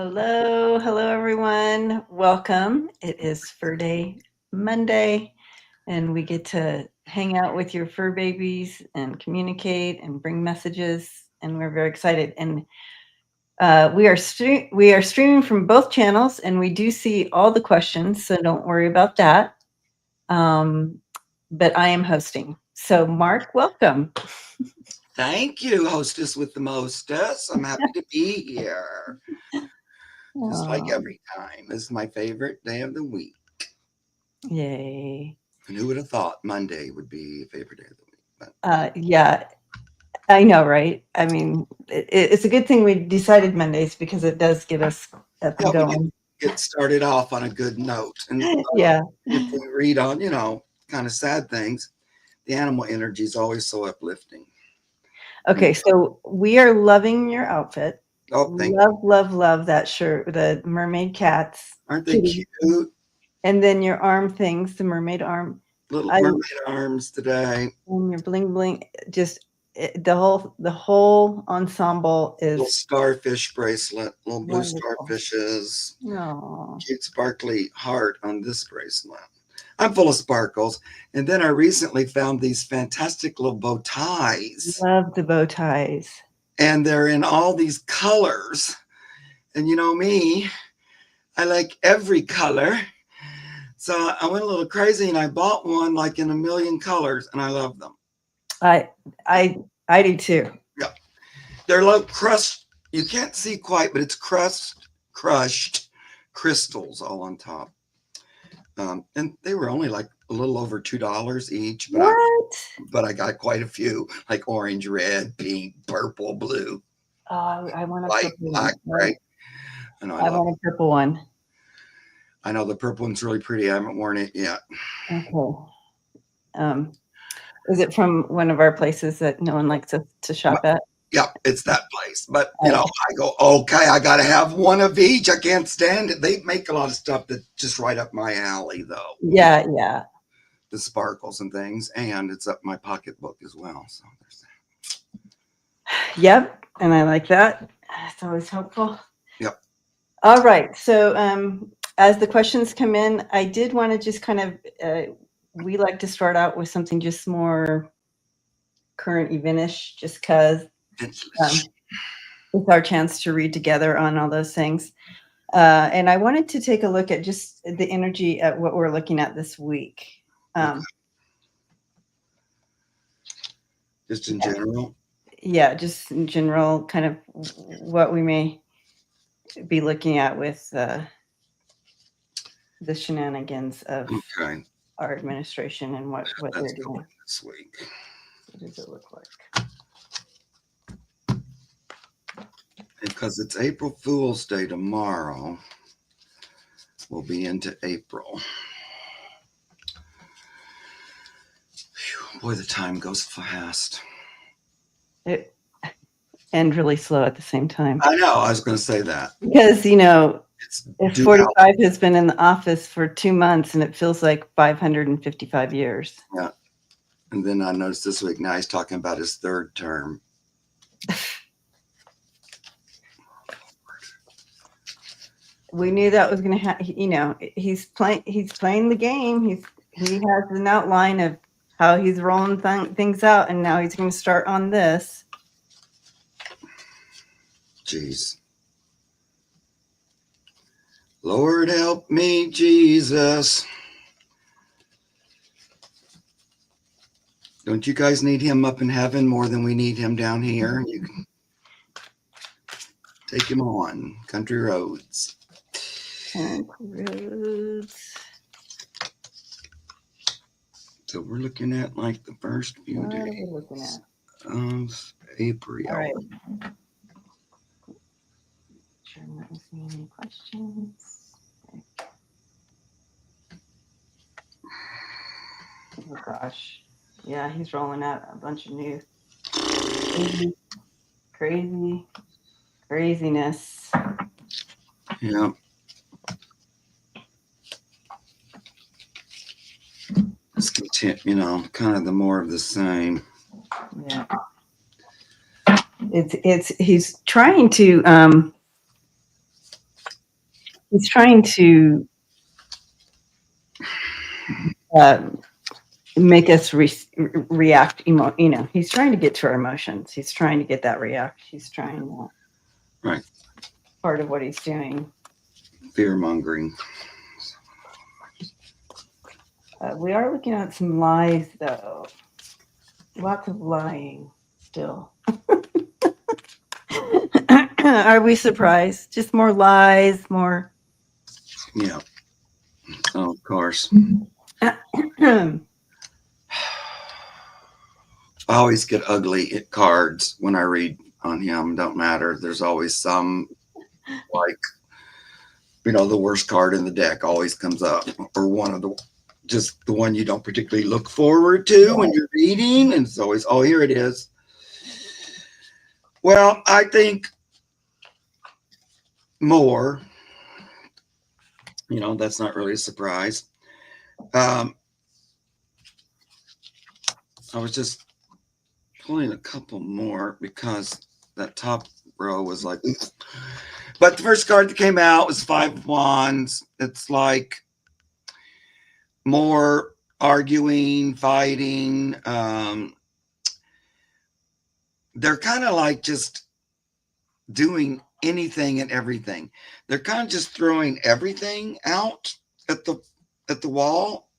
Hello everyone. Welcome. It is Fur Day Monday, and we get to hang out with your fur babies and communicate and bring messages, and we're very excited. And we are streaming from both channels, and we do see all the questions, so don't worry about that. Um, but I am hosting, so Mark, welcome. Thank you, hostess with the mostess. I'm happy to be here. Just like Oh, every time. This is my favorite day of the week. yay! And who would have thought Monday would be a favorite day of the week? But Yeah, I know, right? I mean, it's a good thing we decided Mondays because it does get us up and help me going. get started off on a good note. And Yeah. if we read on, kind of sad things, the animal energy is always so uplifting. Okay, so we are loving your outfit. Oh, thank you. Love that shirt, the mermaid cats, Aren't they kitty, cute? and then your arm things, the mermaid arm. Little I mermaid arms today. and your bling bling, just the whole ensemble Little is starfish bracelet, little blue wonderful. starfishes. No. Cute sparkly heart on this bracelet. I'm full of sparkles. And then I recently found these fantastic little bow ties, Love the bow ties. and they're in all these colors. And you know me, I like every color. So I went a little crazy and I bought one like in a million colors, and I love them. I I I do too. Yeah. They're like crushed. You can't see quite, but it's crushed crystals all on top. And they were only like a little over $2 each, What? but I got quite a few, like orange, red, pink, purple, blue, Oh, I want a white, purple black, one. right? I know I I love want a purple one. I know the purple one's really pretty. I haven't worn it yet. Okay. Um, is it from one of our places that no one likes to shop at? Yeah, it's that place. But Oh, I go, okay, I gotta have one of each. I can't stand it. They make a lot of stuff that's just right up my alley though. yeah, yeah. The sparkles and things, and it's up my pocketbook as well. So there's Yep, and I like that. It's always helpful. that. Yep. All right. So, as the questions come in, I did want to just kind of, we like to start out with something just more current eventish, just because it's our chance to read together on all those things. And I wanted to take a look at just the energy at what we're looking at this week. Okay. Just in general. Yeah, just in general, kind of what we may be looking at with the shenanigans of our administration and what they're doing this week. What does it look like? Because it's April Fool's Day tomorrow, we'll be into April. Whew, boy, the time goes fast. And really slow at the same time. I know. I was going to say that. Because, if 45 has been in the office for 2 months and it feels like 555 years. Yeah. And then I noticed this week now he's talking about his third term. We knew that was going to happen. He's playing the game. He has an outline of how he's rolling things out, and now he's going to start on this. Jeez. Lord help me, Jesus. Don't you guys need him up in heaven more than we need him down here? You can take him on. Country roads. So we're looking at like the first few days of April. All right. Sure, I'm not missing any questions. Oh gosh. Yeah, he's rolling out a bunch of new craziness. Yeah. It's content, kind of the more of the same. Yeah. He's trying to he's trying to make us react. He's trying to get to our emotions. He's trying to get that react. He's trying. Right. Part of what he's doing. Fear mongering. We are looking at some lies, though. Lots of lying still. Are we surprised? Just more lies, more. Yeah. Oh, of course. I always get ugly at cards when I read on him. Don't matter. There's always some, like, the worst card in the deck always comes up, or one of just the one you don't particularly look forward to when you're reading. And it's always, oh, here it is. Well, I think more, that's not really a surprise. I was just pulling a couple more because that top row was like, but the first card that came out was Five of Wands. It's like more arguing, fighting. They're kind of like just doing anything and everything. They're kind of just throwing everything out at the wall.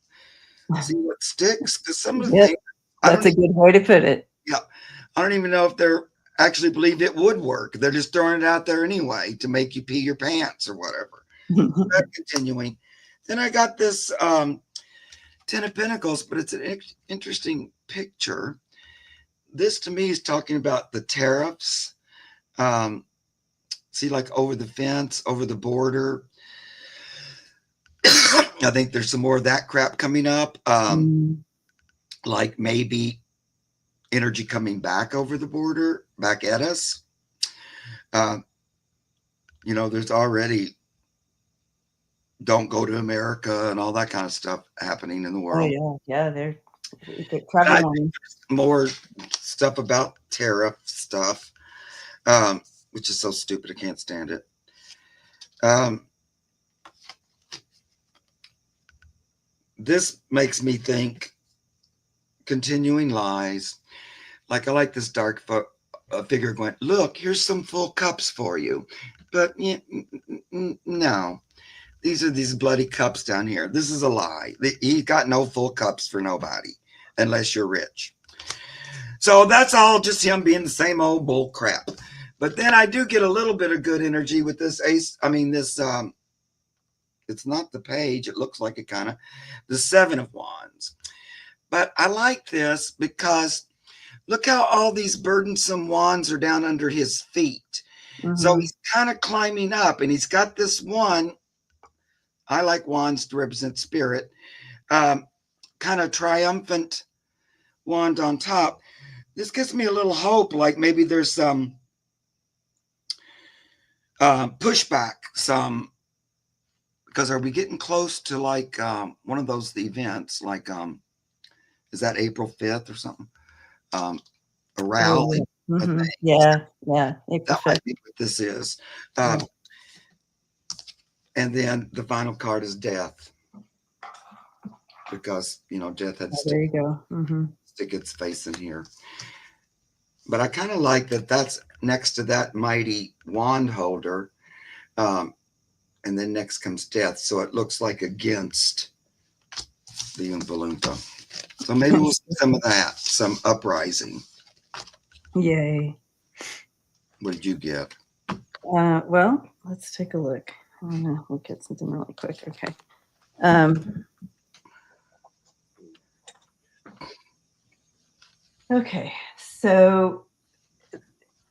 See what sticks. Because some of the things, that's a good way to put it. Yeah, I don't even know if they're actually believed it would work. They're just throwing it out there anyway to make you pee your pants or whatever. Continuing. Then I got this Ten of Pentacles, but it's an interesting picture. This to me is talking about the tariffs. See, like over the fence, over the border. I think there's some more of that crap coming up. Like maybe energy coming back over the border, back at us. There's already don't go to America and all that kind of stuff happening in the world. Oh, yeah. They're traveling. More stuff about tariff stuff, which is so stupid. I can't stand it. This makes me think continuing lies. Like, I like this dark figure going, look, here's some full cups for you. But no, these are these bloody cups down here. This is a lie. He got no full cups for nobody unless you're rich. So that's all just him being the same old bull crap. But then I do get a little bit of good energy with this ace. I mean, this, it's not the page. It looks like it kind of, the Seven of Wands. But I like this because look how all these burdensome wands are down under his feet. So he's kind of climbing up, and he's got this one. I like wands to represent spirit. Kind of triumphant wand on top. This gives me a little hope, like maybe there's some pushback, because are we getting close to like one of those events, like is that April 5th or something? A rally. Yeah. April 5th. I think what this is. And then the final card is death. Because, death had to stick its face in here. But I kind of like that that's next to that mighty wand holder. And then next comes death. So it looks like against the Oompa Loompa. So maybe we'll see some of that, some uprising. Yay. What did you get? Well, let's take a look. I want to look at something really quick. Okay. Okay. So,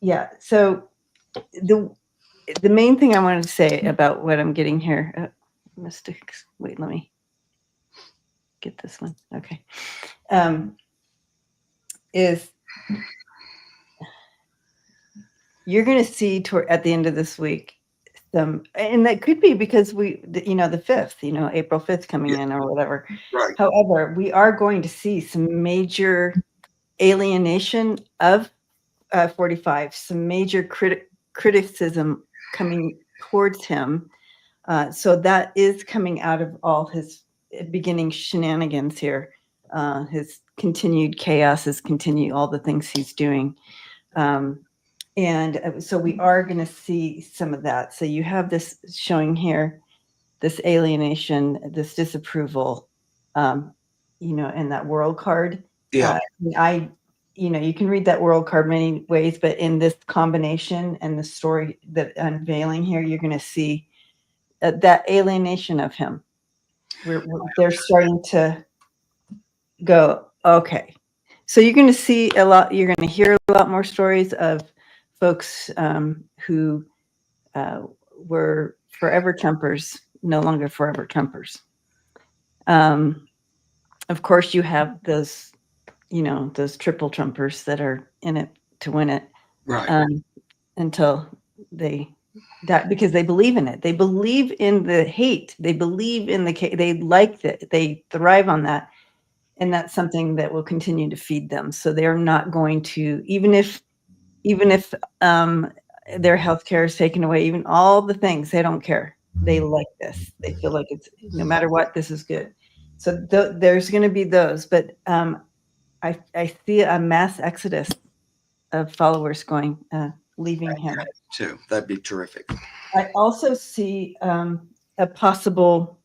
yeah. So the main thing I wanted to say about what I'm getting here, mystics. Wait, let me get this one. Okay. Is you're going to see at the end of this week some, and that could be because the 5th, April 5th coming in or whatever. Right. However, we are going to see some major alienation of 45, some major criticism coming towards him So that is coming out of all his beginning shenanigans here. His continued chaos, his continue all the things he's doing. And so we are going to see some of that. So you have this showing here, this alienation, this disapproval, in that world card. Yeah. You can read that world card many ways, but in this combination and the story that unveiling here, you're going to see that alienation of him. They're starting to go, okay. So you're going to see a lot, you're going to hear a lot more stories of folks who were forever Trumpers, no longer forever Trumpers. Of course, you have those triple Trumpers that are in it to win it. Right. Until because they believe in it. They believe in the hate. They believe in they like that. They thrive on that. And that's something that will continue to feed them. So they're not going to, even if their health care is taken away, even all the things, they don't care. They like this. They feel like it's, no matter what, this is good. So there's going to be those, but I see a mass exodus of followers leaving him too. That'd be terrific. I also see a possible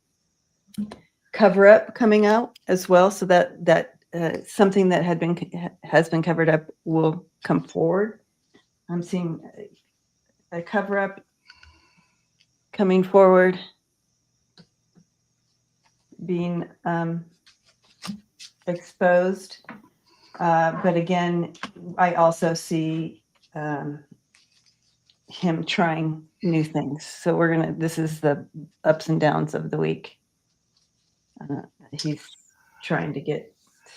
cover up coming out as well, so that something that has been covered up will come forward. I'm seeing a cover up coming forward, being exposed. But again, I also see him trying new things. So this is the ups and downs of the week. He's trying to get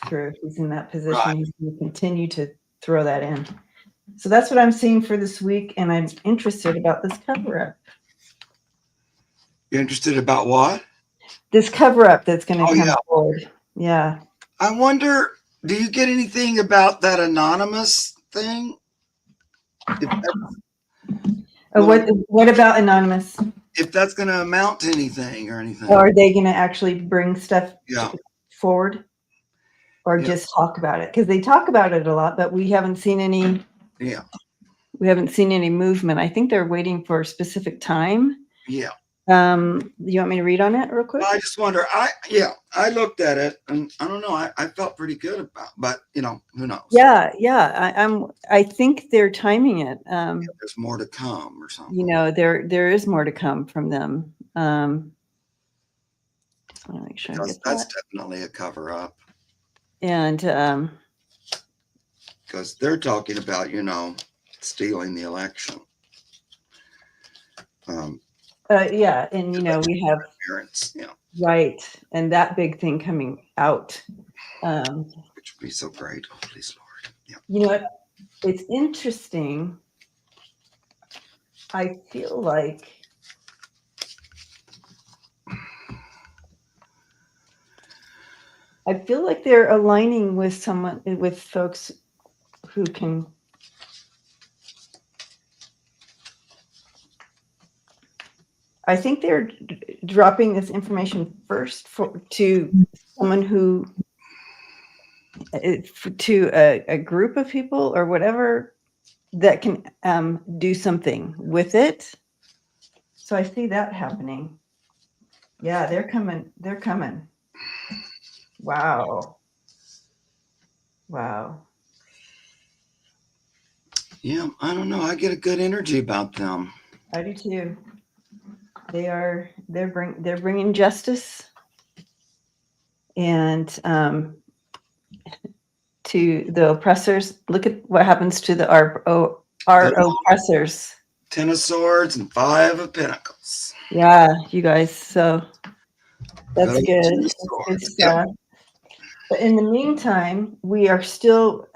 through. He's in that position. Right. He's going to continue to throw that in. So that's what I'm seeing for this week, and I'm interested about this cover-up. You're interested about what? This cover-up that's going to come forward. Yeah. I wonder, do you get anything about that anonymous thing? What about anonymous? If that's going to amount to anything or anything. Or are they going to actually bring stuff forward? Or just talk about it? Because they talk about it a lot, but we haven't seen any. Yeah. We haven't seen any movement. I think they're waiting for a specific time. Yeah. You want me to read on it real quick? I just wonder. I looked at it and I don't know. I felt pretty good about, but who knows? Yeah. I think they're timing it. There's more to come or something. There is more to come from them. Just want to make sure that's definitely a cover up. And because they're talking about stealing the election. And we have appearance, right, and that big thing coming out, which would be so great. Oh, please, Lord. Yeah. You know what? It's interesting. I feel like they're aligning with folks who can. I think they're dropping this information first to someone to a group of people or whatever that can do something with it. So I see that happening. Yeah, they're coming. They're coming. Wow. Yeah, I don't know. I get a good energy about them. I do too. They're bringing justice and to the oppressors. Look at what happens to our oppressors. 10 of Swords and 5 of Pentacles. Yeah, you guys. So that's good. That's good stuff. Yep. But in the meantime, we are still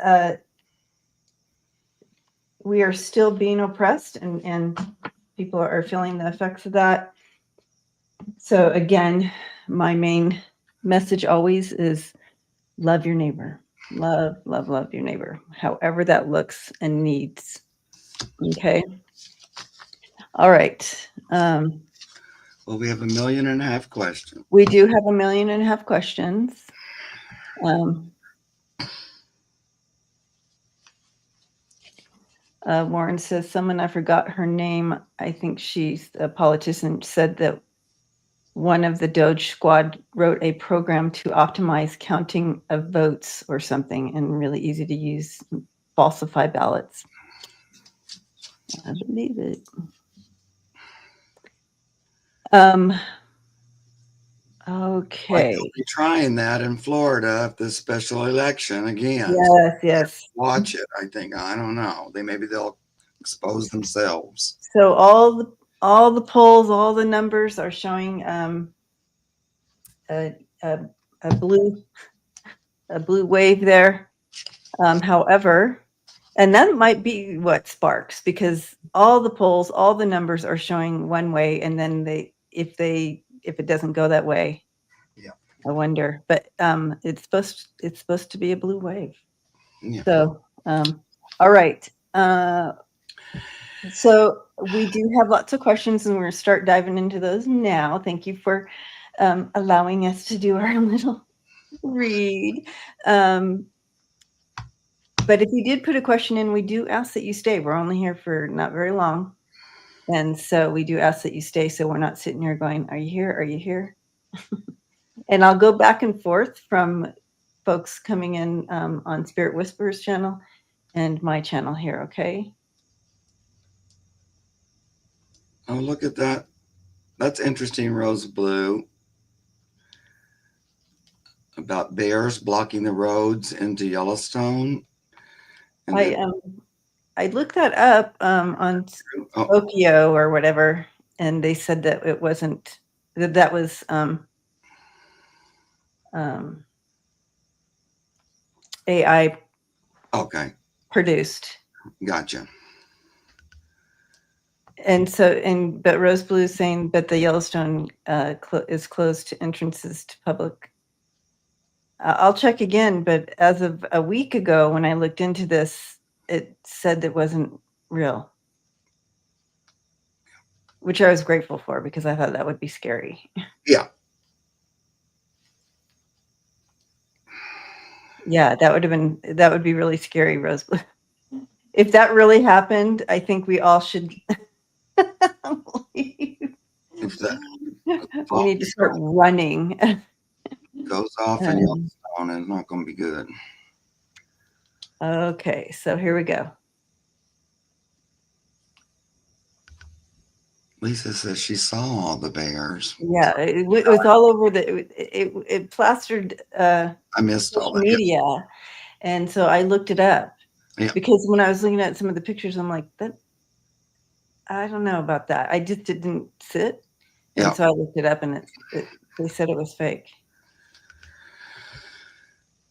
being oppressed, and people are feeling the effects of that. So again, my main message always is love your neighbor. Love your neighbor, however that looks and needs. Okay. All right. Well, Well, we have 1.5 million questions. We do have 1.5 million questions. Warren says, someone, I forgot her name, I think she's a politician, said that one of the Doge squad wrote a program to optimize counting of votes or something, and really easy to use, falsify ballots. I believe it. Okay. They'll be trying that in Florida at the special election again. Yes, yes. Watch it. I think. I don't know. Maybe they'll expose themselves. So all the polls, all the numbers are showing a blue wave there. However, and that might be what sparks, because all the polls, all the numbers are showing one way, and then if it doesn't go that way, yeah, I wonder. But it's supposed to be a blue wave. Yeah. So all right. So we do have lots of questions, and we're going to start diving into those now. Thank you for allowing us to do our little read. But if you did put a question in, we do ask that you stay. We're only here for not very long. And so we do ask that you stay, so we're not sitting here going, are you here? Are you here? And I'll go back and forth from folks coming in on Spirit Whisperers channel and my channel here, okay? Oh, look at that. That's interesting, Rose Blue. About bears blocking the roads into Yellowstone. I looked that up on Okio or whatever, and they said that it wasn't, that was AI produced. Gotcha. And so, but Rose Blue is saying, but the Yellowstone is closed to entrances to public. I'll check again, but as of a week ago, when I looked into this, it said it wasn't real, which I was grateful for, because I thought that would be scary. Yeah. Yeah, that would be really scary, Rose Blue. If that really happened, I think we all should leave. We need to start running. Goes off in Yellowstone, and it's not going to be good. Okay, so here we go. Lisa says she saw all the bears. Yeah, it was all over it plastered I missed all that media, and so I looked it up. Yeah. Because when I was looking at some of the pictures, I'm like, I don't know about that. I just didn't sit, and so I looked it up, and they said it was fake.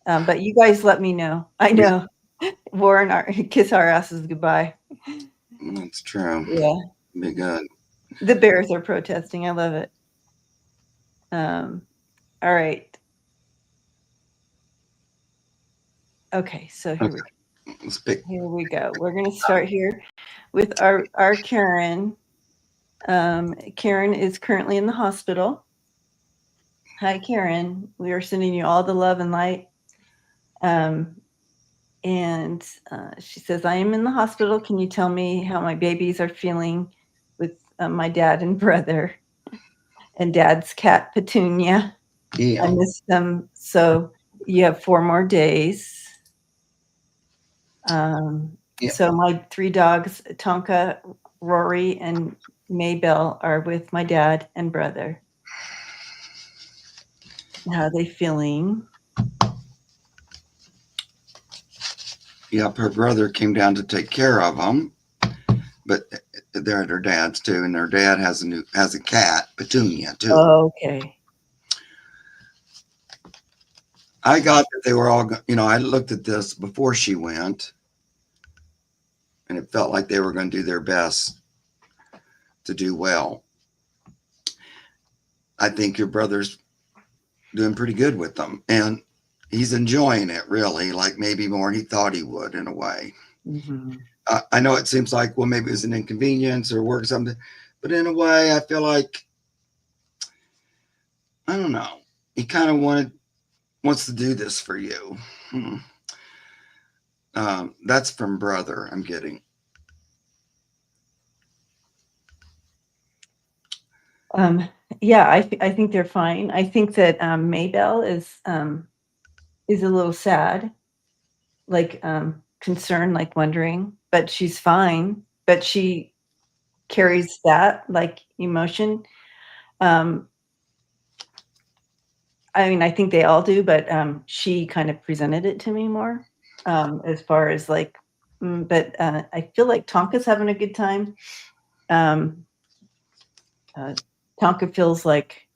But you guys let me know. I know. Warren, kiss our asses goodbye. That's true. Yeah. Be good. The bears are protesting. I love it. All right. Okay, so here we go. Here we go. We're going to start here with our Karen. Karen is currently in the hospital. Hi, Karen. We are sending you all the love and light. And she says, I am in the hospital. Can you tell me how my babies are feeling with my dad and brother and dad's cat, Petunia? Yeah. I miss them. So you have 4 more days. So my 3 dogs, Tonka, Rory, and Maybell, are with my dad and brother. How are they feeling? Yep, her brother came down to take care of them, but they're at her dad's too, and their dad has a cat, Petunia, too. Oh, okay. I got that they were all, I looked at this before she went, and it felt like they were going to do their best to do well. I think your brother's doing pretty good with them, and he's enjoying it, really, like maybe more than he thought he would, in a way. Mm-hmm. I know it seems like, well, maybe it was an inconvenience or work or something, but in a way, I feel like I don't know. He kind of wants to do this for you. Hmm. That's from brother. I'm getting. Um, yeah, I think they're fine. I think that Maybell is a little sad, like concerned, like wondering, but she's fine. But she carries that like emotion. Um, I mean, I think they all do, but she kind of presented it to me more as far as like, but I feel like Tonka's having a good time. Um, uh, Tonka feels like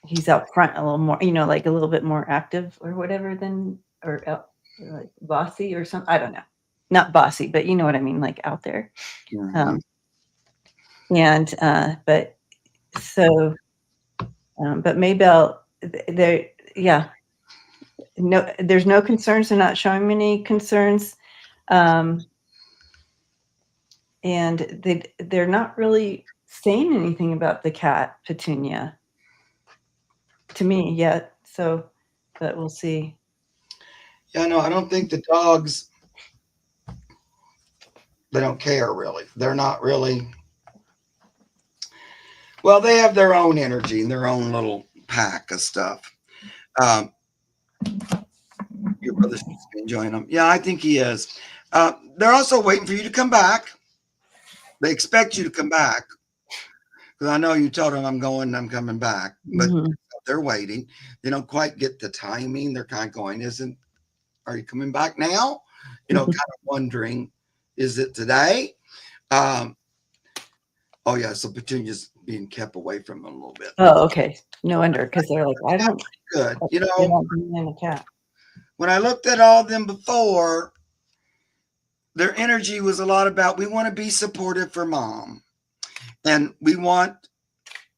he's out front a little more, like a little bit more active or whatever than, or like bossy or something. I don't know. Not bossy, but you know what I mean, like out there. Mhm. Um, and, but so, but Maybell, there, yeah, no, there's no concerns. They're not showing me any concerns. Um, and they're not really saying anything about the cat Petunia to me yet. So, but we'll see. Yeah, no, I don't think the dogs, they don't care really. They're not really, well, they have their own energy and their own little pack of stuff. Um, your brother seems to be enjoying them. Yeah, I think he is. They're also waiting for you to come back. They expect you to come back because I know you told them I'm going, I'm coming back, but Mhm. they're waiting. They don't quite get the timing. They're kind of going, are you coming back now? Kind of wondering, is it today? Um, oh yeah, so Petunia's being kept away from them a little bit. Oh, okay. No wonder, because they're like, Good. they're not bringing in a cat. When I looked at all of them before, their energy was a lot about we want to be supportive for mom and we want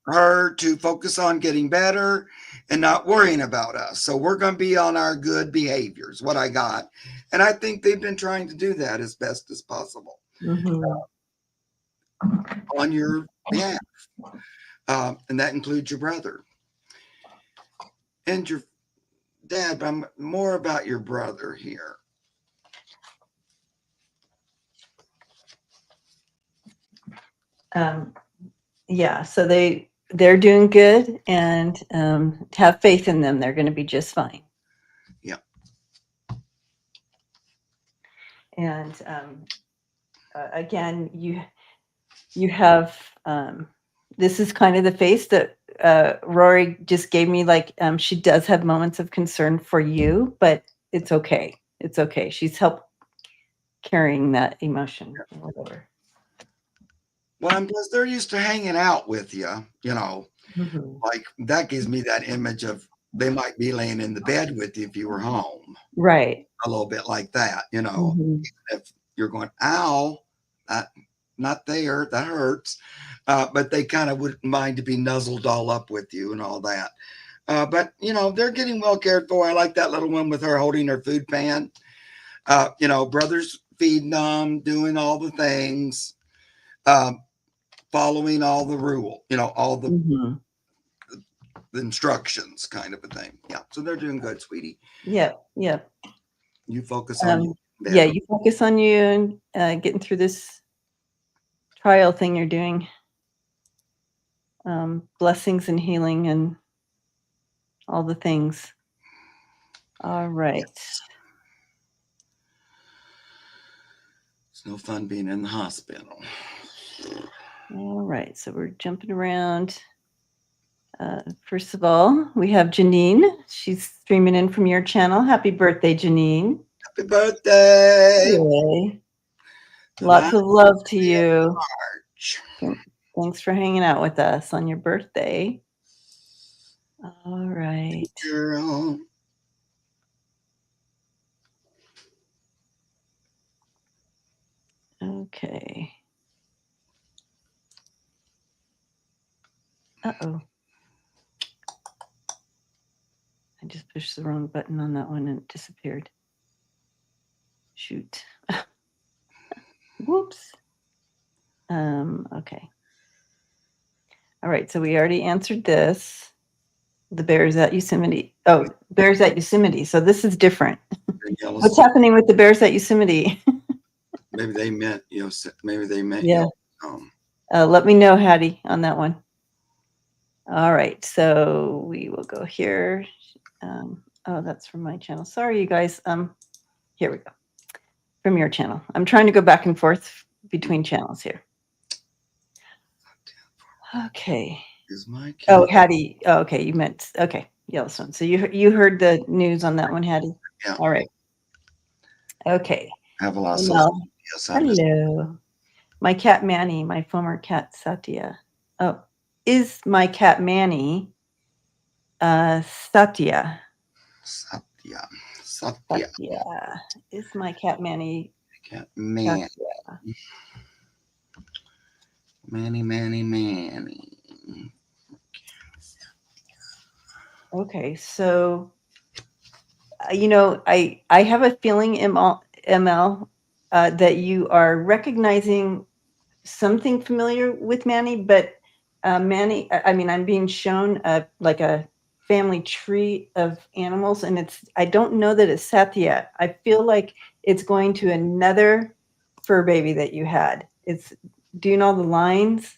her to focus on getting better and not worrying about us. So we're going to be on our good behaviors, what I got. And I think they've been trying to do that as best as possible Mhm. on your behalf. And that includes your brother and your dad. But I'm more about your brother here. Um, yeah, so they're doing good, and have faith in them. They're going to be just fine. Yeah. And again, you have this is kind of the face that Rory just gave me. Like she does have moments of concern for you, but it's okay. It's okay. She's helped carrying that emotion or whatever. Well, I'm plus they're used to hanging out with you, Mhm. like that gives me that image of they might be laying in the bed with you if you were home, Right. a little bit like that. Mhm. If you're going, ow, that not there, that hurts. But they kind of wouldn't mind to be nuzzled all up with you and all that. But they're getting well cared for. I like that little one with her holding her food pan. Brothers feeding them, doing all the things, um, following all the all the Mhm. instructions kind of a thing. Yeah. So they're doing good, sweetie. Yep. Yep. You focus on you Yeah, better. you focus on you and getting through this trial thing you're doing. Blessings and healing and all the things. All right. It's no fun being in the hospital. All right. So we're jumping around. First of all, we have Janine. She's streaming in from your channel. Happy birthday, Janine. Happy birthday. Yay. The Lots last of love to day of you. March. Thanks for hanging out with us on your birthday. All right. Girl. Okay. Uh-oh. I just pushed the wrong button on that one and it disappeared. Shoot. Whoops. Okay. All right. So we already answered this. The bears at Yosemite. Oh, bears at Yosemite. So this is different. in What's Yellowstone. happening with the bears at Yosemite? Maybe they meant, maybe they meant Yeah. Yellowstone. Let me know, Hattie, on that one. All right, so we will go here. Oh, that's from my channel. Sorry, you guys. Here we go. From your channel. I'm trying to go back and forth between channels here. Okay. Is my Oh, cat? Hattie. Oh, okay, you meant okay, Yellowstone. So you heard the news on that one, Hattie? Yeah. All right. Okay. I have a lot of social Well, media, so I'm just hello. My cat Manny, my former cat Satya. Oh, is my cat Manny Satya? Satya. Satya. Satya. Is my cat Manny Cat man. Satya? Manny. Okay, so I have a feeling, ML, that you are recognizing something familiar with Manny, but Manny, I mean, I'm being shown like a family tree of animals, and I don't know that it's Satya. I feel like it's going to another fur baby that you had. It's doing all the lines,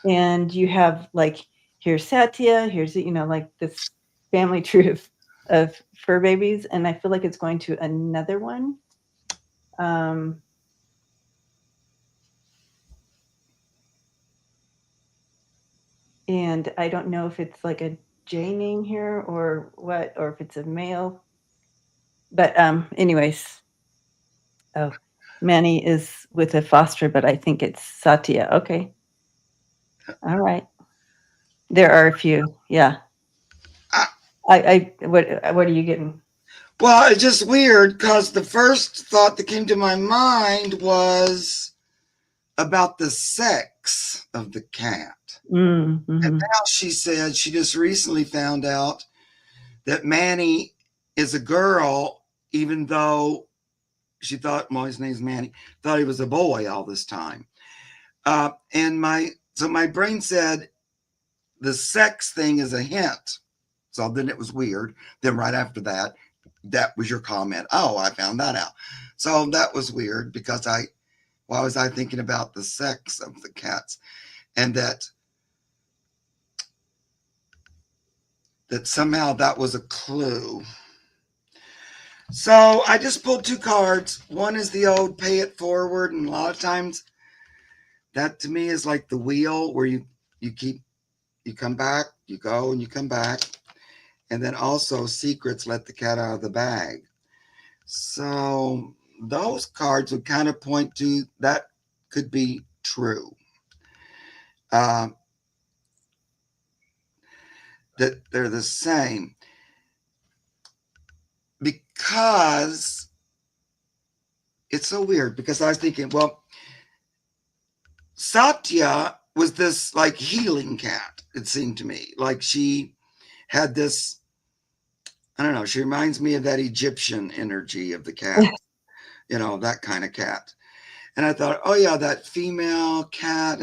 and you have like, here's Satya, here's, like this family tree of fur babies, and I feel like it's going to another one. And I don't know if it's like a J name here or what, or if it's a male. But anyways, oh, Manny is with a foster, but I think it's Satya. Okay. All right. There are a few. Yeah. What are you getting? Well, it's just weird because the first thought that came to my mind was about the sex of the cat. Mm-hmm. And now she said she just recently found out that Manny is a girl, even though she thought, well, his name's Manny, thought he was a boy all this time. And my brain said the sex thing is a hint. So then it was weird. Then right after that, that was your comment. Oh, I found that out. So that was weird because why was I thinking about the sex of the cats, and that somehow that was a clue. So I just pulled two cards. One is the old pay it forward, and a lot of times that to me is like the wheel where you come back, you go and you come back. And then also secrets, let the cat out of the bag. So those cards would kind of point to that could be true. That they're the same. Because it's so weird, because I was thinking, well, Satya was this like healing cat, it seemed to me. Like she had this, I don't know, she reminds me of that Egyptian energy of the cat, that kind of cat. And I thought, oh yeah, that female cat.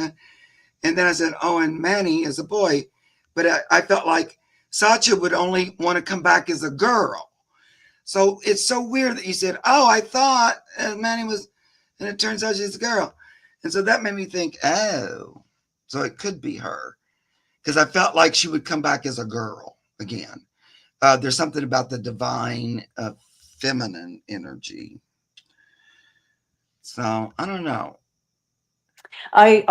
And then I said, oh, and Manny is a boy. But I felt like Satya would only want to come back as a girl. So it's so weird that you said, oh, I thought Manny was, and it turns out she's a girl. And so that made me think, oh, so it could be her. Because I felt like she would come back as a girl again. There's something about the divine feminine energy. So I don't know. I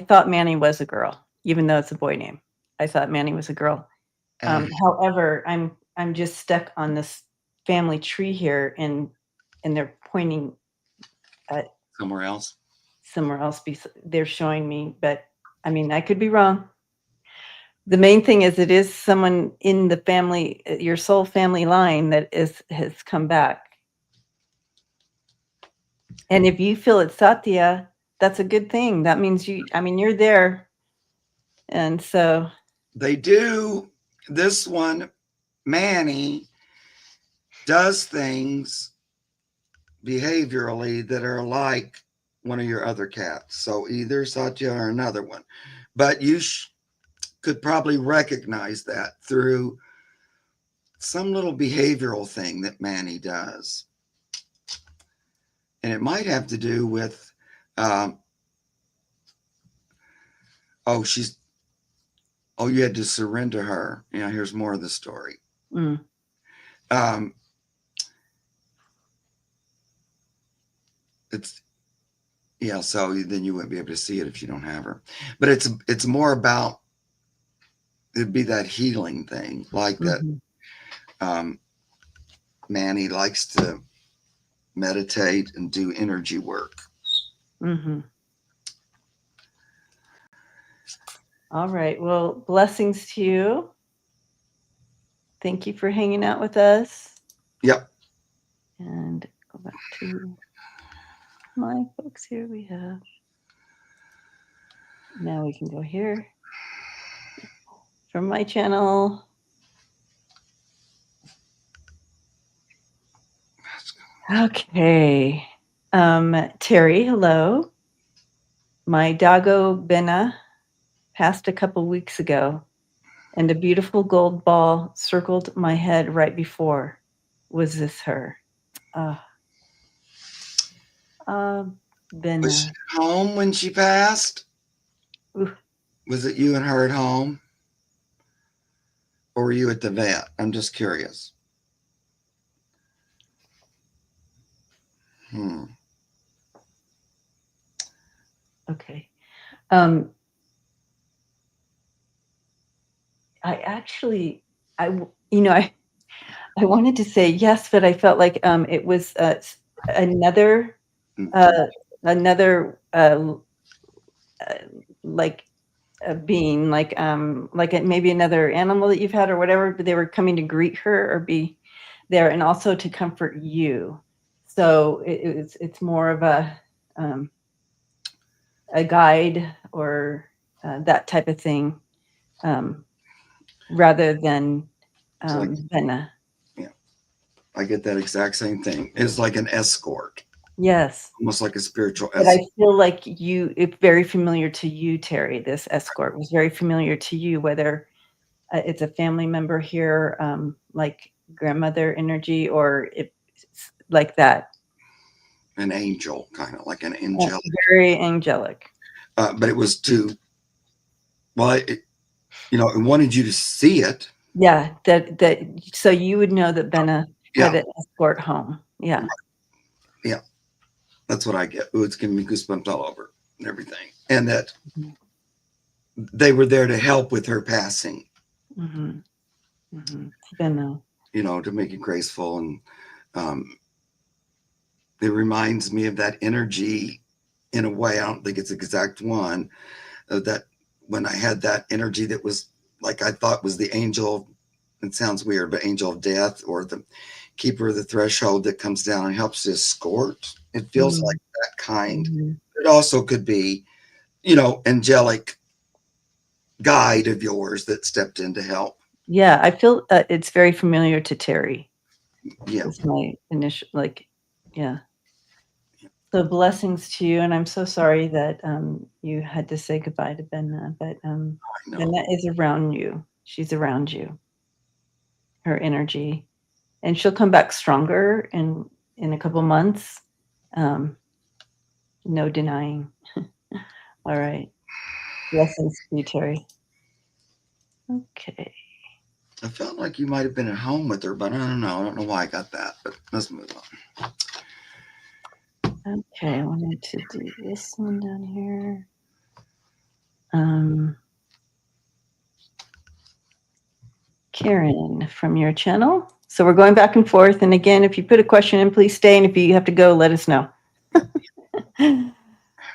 thought Manny was a girl, even though it's a boy name. I thought Manny was a girl. However, I'm just stuck on this family tree here, and they're pointing at somewhere else. They're showing me, but I mean, I could be wrong. The main thing is it is someone in the family, your soul family line that has come back. And if you feel it's Satya, that's a good thing. That means you're there. And so they do. This one, Manny, does things behaviorally that are like one of your other cats. So either Satya or another one. But could probably recognize that through some little behavioral thing that Manny does. And it might have to do with, oh, you had to surrender her. Yeah, here's more of the story. Mm. So then you wouldn't be able to see it if you don't have her. But it's more about, it'd be that healing thing, like Mm-hmm. that. Manny likes to meditate and do energy work. Mm-hmm. All right. Well, blessings to you. Thank you for hanging out with us. Yep. And go back to my folks here. We have, now we can go here from my channel. Okay. Terry, hello. My doggo Benna passed a couple weeks ago, and a beautiful gold ball circled my head right before. Was this her? Was she Benna. home when she passed? Ooh. Was it you and her at home? Or were you at the vet? I'm just curious. Okay. I wanted to say yes, but I felt like it was another like a being, like maybe another animal that you've had or whatever, but they were coming to greet her or be there, and also to comfort you. So it's more of a guide or that type of thing, rather than Benna. Yeah, I get that exact same thing. It's like an escort. Yes. Almost like a spiritual But escort. I feel like it's very familiar to you, Terry. This escort was very familiar to you, whether it's a family member here, like grandmother energy, or it's like that. An angel, kind of like an angelic. Very angelic. But it was it wanted you to see it. Yeah, so you would know that Benna had an escort home. Yeah. Yeah. That's what I get. Ooh, it's giving me goosebumps all over and everything. And that they were there to help with her passing. Mm-hmm. Mm-hmm. Benna. To make it graceful. And it reminds me of that energy in a way. I don't think it's the exact one. That when I had that energy that was like I thought was the angel, it sounds weird, but angel of death, or the keeper of the threshold that comes down and helps to escort. It feels like that kind. Mm-hmm. It also could be, angelic guide of yours that stepped in to help. Yeah, I feel it's very familiar to Terry. Yeah. It's my initial, yeah. So blessings to you, and I'm so sorry that you had to say goodbye to Benna, but Benna is around you. She's around you. Her energy, and she'll come back stronger in a couple months. No denying. All right. Blessings to you, Terry. Okay. I felt like you might have been at home with her, but I don't know. I don't know why I got that, but let's move on. Okay, I wanted to do this one down here. Karen from your channel. So we're going back and forth. And again, if you put a question in, please stay. And if you have to go, let us know.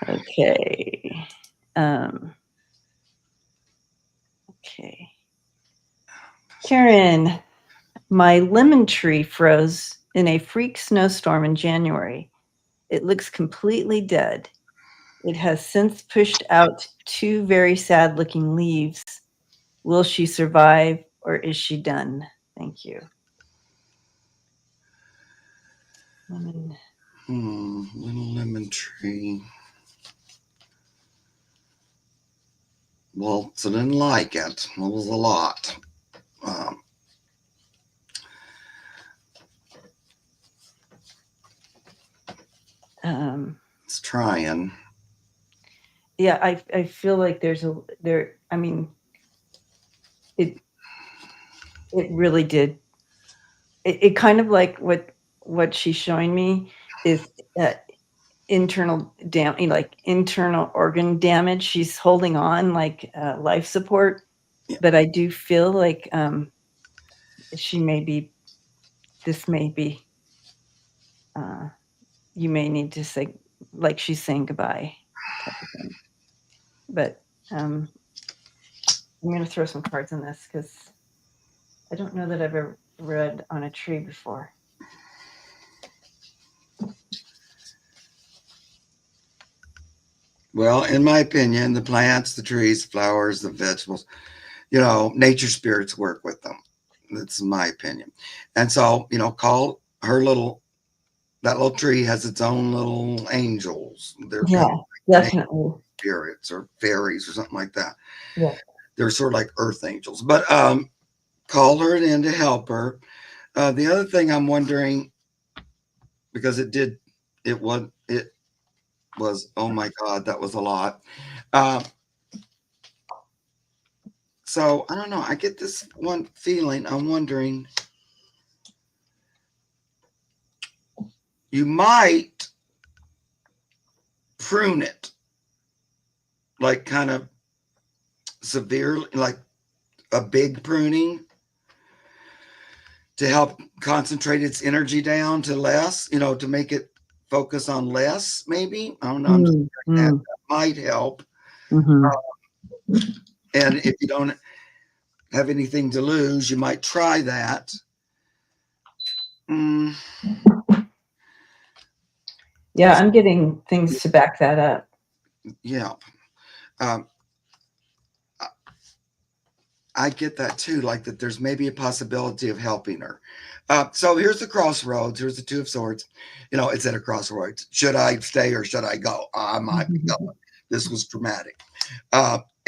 Okay. Okay. Karen, my lemon tree froze in a freak snowstorm in January. It looks completely dead. It has since pushed out 2 very sad looking leaves. Will she survive, or is she done? Thank you. Little lemon tree. Wilson didn't like it. It was a lot. Um, it's trying. Yeah, I feel like I mean, it really did. It kind of like what she's showing me is internal like internal organ damage. She's holding on like life support, Yeah. but I do feel like she may be. This may be. You may need to say, like she's saying goodbye, type of thing. But I'm going to throw some cards in this because I don't know that I've ever read on a tree before. Well, in my opinion, the plants, the trees, flowers, the vegetables, you know, nature spirits work with them. That's my opinion. And so, you know, call her that little tree has its own little angels. They're Yeah, kind of like definitely. spirits or fairies or something like that. Yeah. They're sort of like earth angels. But call her in to help her. The other thing I'm wondering, because it was, oh my God, that was a lot. Uh, so I don't know. I get this one feeling. I'm wondering, you might prune it, like kind of severely, like a big pruning to help concentrate its energy down to less, you know, to make it focus on less, maybe. I don't know. I'm just that might help. Mm-hmm. And if you don't have anything to lose, you might try that. Yeah, I'm getting things to back that up. Yeah. Um, I get that too, like that there's maybe a possibility of helping her. So here's the crossroads. Here's the Two of Swords. You know, it's at a crossroads. Should I stay or should I go? I might be going. This was dramatic.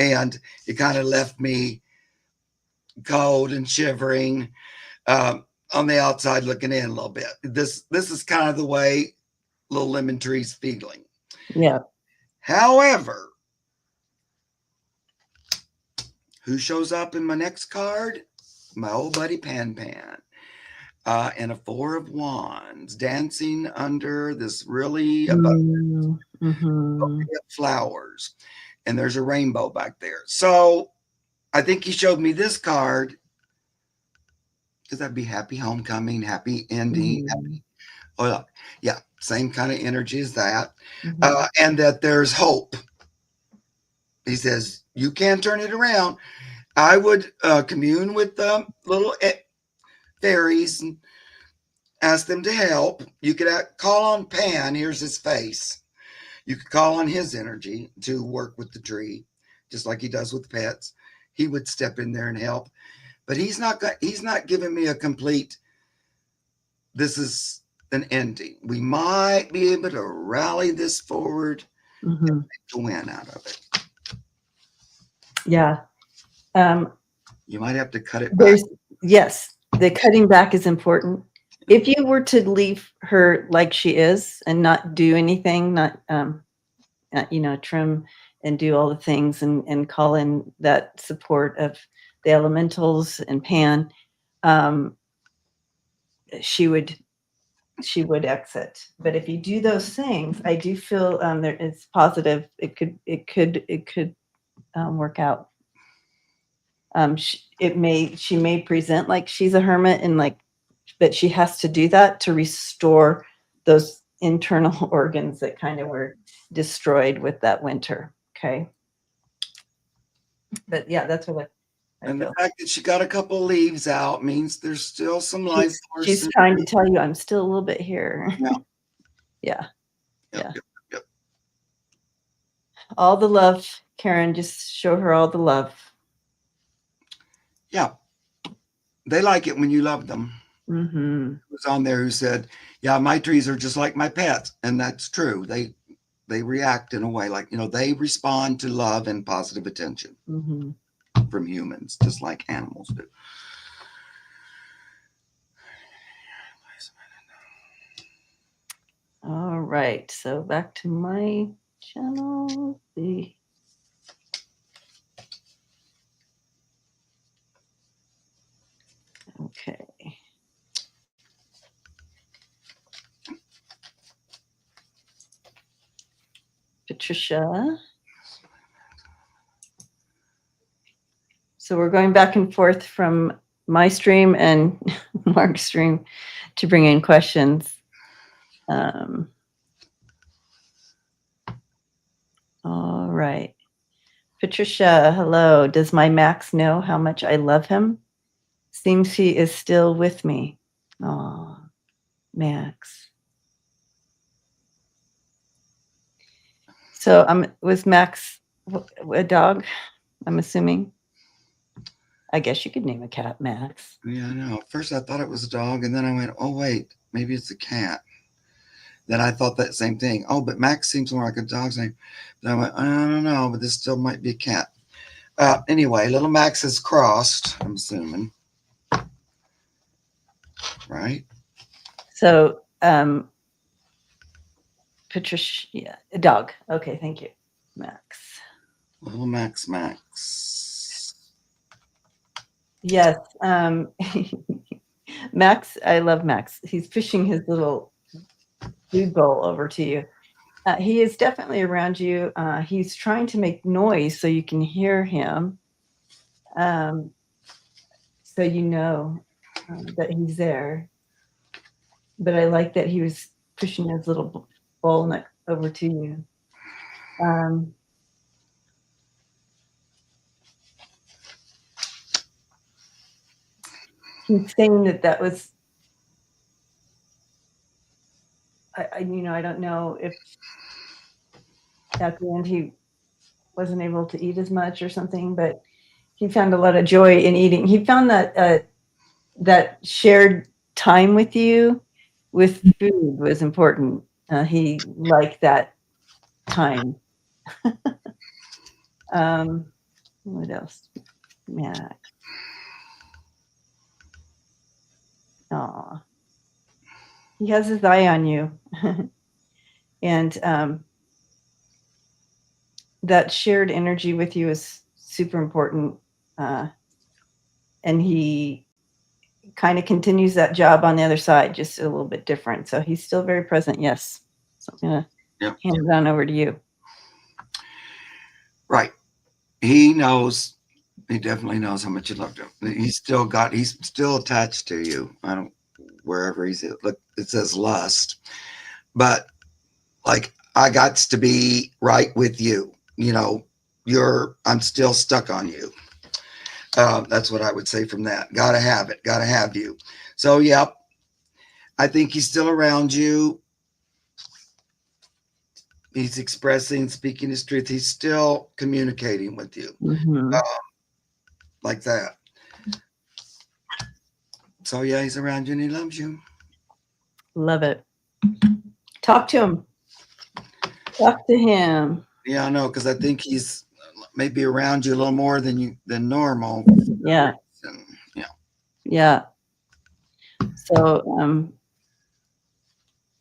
And it kind of left me cold and shivering on the outside looking in a little bit. This is kind of the way Little Lemon Tree's feeling. Yeah. However, who shows up in my next card? My old buddy Pan Pan. And a Four of Wands dancing under this really abundant flowers. And there's a rainbow back there. So I think he showed me this card because that'd be happy homecoming, happy ending, happy. Oh, yeah, same kind of energy as that. And that there's hope. He says, you can turn it around. I would commune with the little fairies and ask them to help. You could call on Pan. Here's his face. You could call on his energy to work with the tree, just like he does with pets. He would step in there and help, but he's not giving me a complete. This is an ending. We might be able to rally this forward and make a win out of it. Yeah. You might have to cut it back. Yes, the cutting back is important. If you were to leave her like she is and not do anything, not trim and do all the things and call in that support of the elementals and Pan, she would exit. But if you do those things, I do feel there is positive. It could work out. She may present like she's a hermit and like, but she has to do that to restore those internal organs that kind of were destroyed with that winter. Okay. But yeah, that's what I And feel. the fact that she got a couple leaves out means there's still some life force. She's trying to tell you I'm still a little bit here. Yeah. Yeah. Yep. All the love, Karen. Just show her all the love. Yeah. They like it when you love them. It was on there who said, yeah, my trees are just like my pets. And that's true. they react in a way like, they respond to love and positive attention Mm-hmm. from humans, just like animals do. All right, so back to my channel. Okay. Patricia. So we're going back and forth from my stream and Mark's stream to bring in questions. All right. Patricia, hello. Does my Max know how much I love him? Seems he is still with me. Oh, Max. So was Max a dog, I'm assuming? I guess you could name a cat Max. Yeah, I know. At first I thought it was a dog, and then I went, oh, wait, maybe it's a cat. Then I thought that same thing. Oh, but Max seems more like a dog's name. Then I went, I don't know, but this still might be a cat. Anyway, little Max is crossed, I'm assuming. Right? So, Patricia, yeah, a dog. Okay, thank you, Max. Little Max. Yes, Max, I love Max. He's pushing his little food bowl over to you. He is definitely around you. He's trying to make noise so you can hear him. So you know that he's there. But I like that he was pushing his little bowl over to you. He's saying that was, I don't know if at the end he wasn't able to eat as much or something, but he found a lot of joy in eating. He found that that shared time with you with food was important. He liked that time. What else? Yeah. Aw. He has his eye on you. And that shared energy with you is super important. And he kind of continues that job on the other side, just a little bit different. So he's still very present. Yes. So I'm going to hand it on over to you. Right. He knows. He definitely knows how much you loved him. He's still attached to you. Wherever he's at. Look, it says lust, but like I got to be right with you. I'm still stuck on you. That's what I would say from that. Gotta have it. Gotta have you. So, yep. I think he's still around you. He's speaking his truth. He's still communicating with you. Mm-hmm. Like that. So, yeah, he's around you and he loves you. Love it. Talk to him. Talk to him. Yeah, I know, because I think he's maybe around you a little more than normal. Yeah. Yeah. Yeah. So,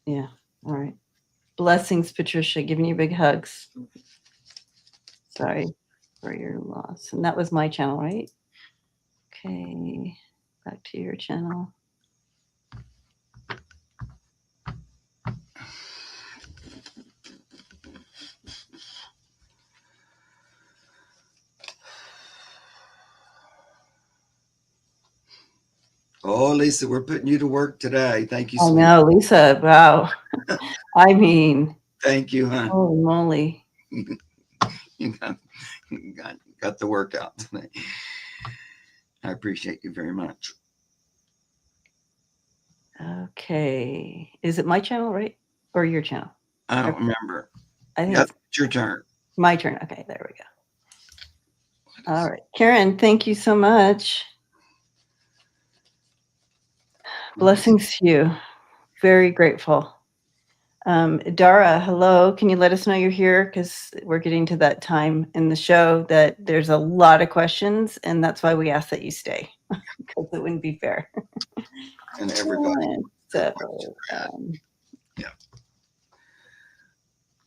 yeah. All right. Blessings, Patricia. Giving you big hugs. Sorry for your loss. And that was my channel, right? Okay. Back to your channel. Oh, Lisa, we're putting you to work today. Thank you, I sweet. know, Lisa. Wow. I mean, thank you, huh? Holy moly. You got the workout today. I appreciate you very much. Okay. Is it my channel, right? Or your channel? I don't remember. I think it's your turn. My turn. Okay, there we go. All right. Karen, thank you so much. Blessings to you. Very grateful. Dara, hello. Can you let us know you're here? Because we're getting to that time in the show that there's a lot of questions, and that's why we ask that you stay, because it wouldn't be fair. And everybody. And Good so, question, Brad. Yeah.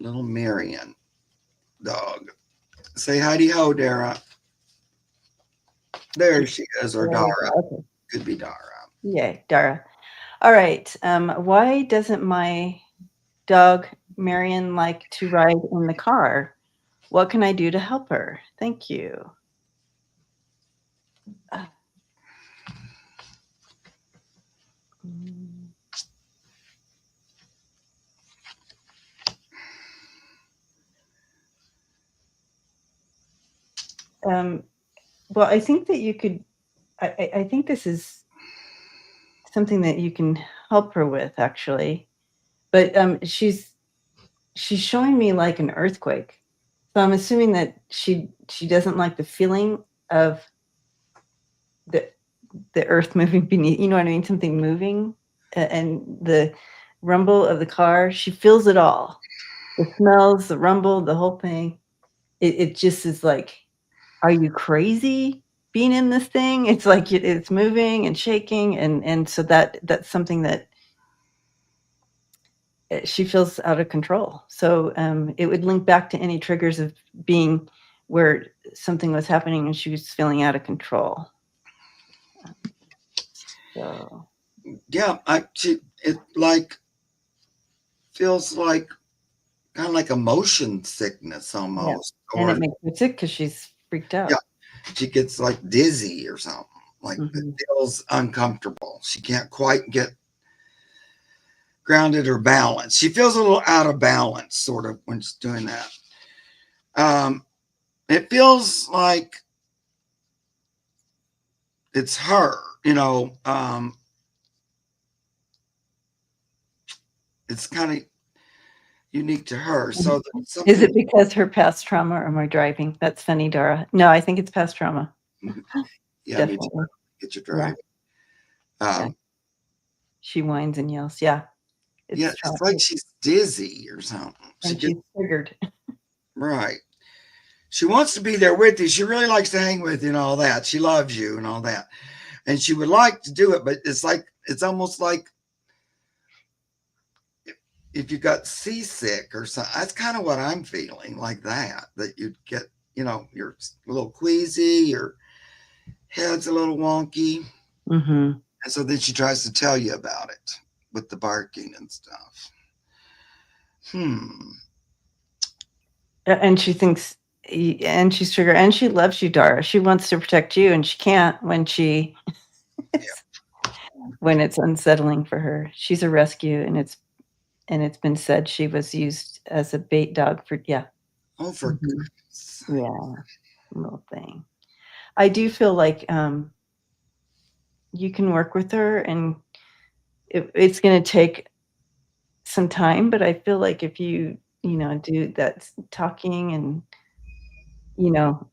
Little Marion dog. Say hidey ho, Dara. There she is, or Dara. okay. Could be Dara. Yay, Dara. All right. Why doesn't my dog Marion like to ride in the car? What can I do to help her? Thank you. Well, I think that you could. I think this is something that you can help her with, actually. But she's showing me like an earthquake, so I'm assuming that she doesn't like the feeling of the earth moving beneath. You know what I mean? Something moving, and the rumble of the car. She feels it all. The smells, the rumble, the whole thing. It just is like, are you crazy being in this thing? It's like it's moving and shaking, and so that's something that she feels out of control. So it would link back to any triggers of being where something was happening and she was feeling out of control. So Yeah, it like feels like kind of like a motion sickness almost. Yeah. And Or it makes her sick because she's freaked out. yeah, she gets like dizzy or something. Like it Mm-hmm. feels uncomfortable. She can't quite get grounded or balanced. She feels a little out of balance, sort of, when she's doing that. It feels like it's her, you know. It's kind of unique to her. So Is something. it because her past trauma or my driving? That's funny, Dara. No, I think it's past trauma. Yeah, me too. Definitely. Get your Yeah. driving. Yeah. She whines and yells. Yeah. Yeah, It's trauma. it's like she's dizzy or something. She And gets she's triggered. right. She wants to be there with you. She really likes to hang with you and all that. She loves you and all that. And she would like to do it, but it's almost like if you got seasick or something. That's kind of what I'm feeling, like that you'd get, you're a little queasy, your head's a little wonky. Mm-hmm. And so then she tries to tell you about it with the barking and stuff. And she thinks, and she's triggered, and she loves you, Dara. She wants to protect you, and she can't when when it's unsettling for her. She's a rescue, and it's been said she was used as a bait dog for Oh, for Mhm. goodness. Yeah, little thing. I do feel like you can work with her, and it's going to take some time. But I feel like if you do that talking, and you know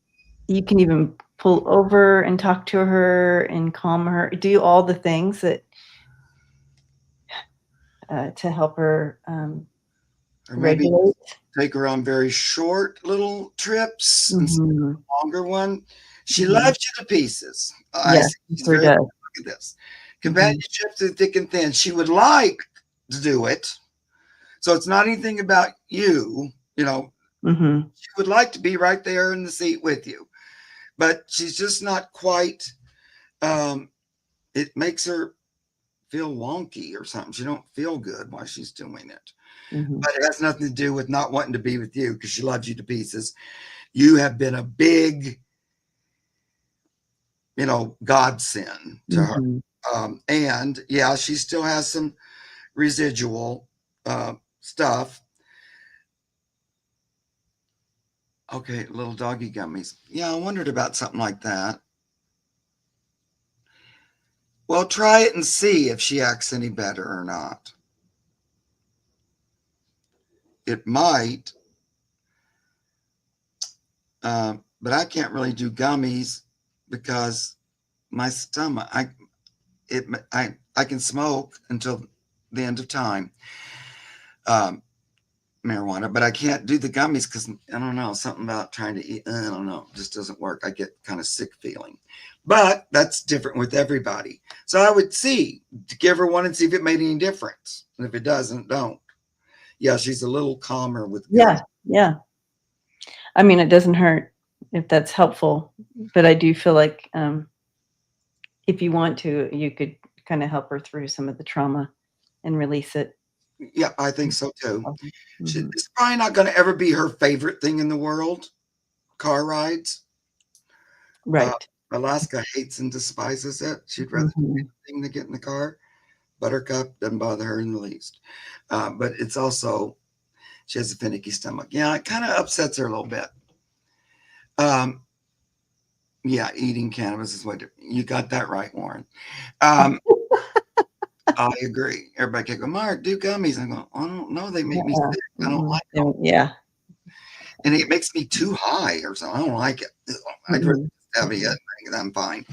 you can even pull over and talk to her and calm her, do all the things that to help her Or maybe regulate. take her on very short little trips instead Mhm. of a longer one. She Mhm. loves you to pieces. I Yes, see. she She's sure very, does. look at this. Mhm. Companionship through thick and thin. She would like to do it. So it's not anything about you, Mhm. she would like to be right there in the seat with you, but she's just not quite, um, it makes her feel wonky or something. She don't feel good while she's doing it. Mhm. But it has nothing to do with not wanting to be with you because she loves you to pieces. You have been a big, godsend to her. Mhm. And yeah, she still has some residual stuff. Okay, little doggy gummies. Yeah, I wondered about something like that. Well, try it and see if she acts any better or not. It might, but I can't really do gummies because my stomach. I can smoke until the end of time. marijuana, but I can't do the gummies because I don't know, something about trying to eat. I don't know, it just doesn't work. I get kind of sick feeling, but that's different with everybody. So I would see to give her one and see if it made any difference. And if it doesn't, don't. Yeah, she's a little calmer with gum. Yeah. I mean, it doesn't hurt if that's helpful, but I do feel like if you want to, you could kind of help her through some of the trauma and release it. Yeah, I think so too. Mm-hmm. It's probably not going to ever be her favorite thing in the world, car rides. Right. Alaska hates and despises it. She'd rather do anything than get in the car. Buttercup doesn't bother her in the least. But it's also, she has a finicky stomach. Yeah, it kind of upsets her a little bit. Yeah, eating cannabis is what you got that right, Warren. I agree. Everybody can go, Mark, do gummies. I go, I don't know. They make me sick. I don't like them. Yeah. And it makes me too high or something. I don't like it. I'd rather have it. I'm fine.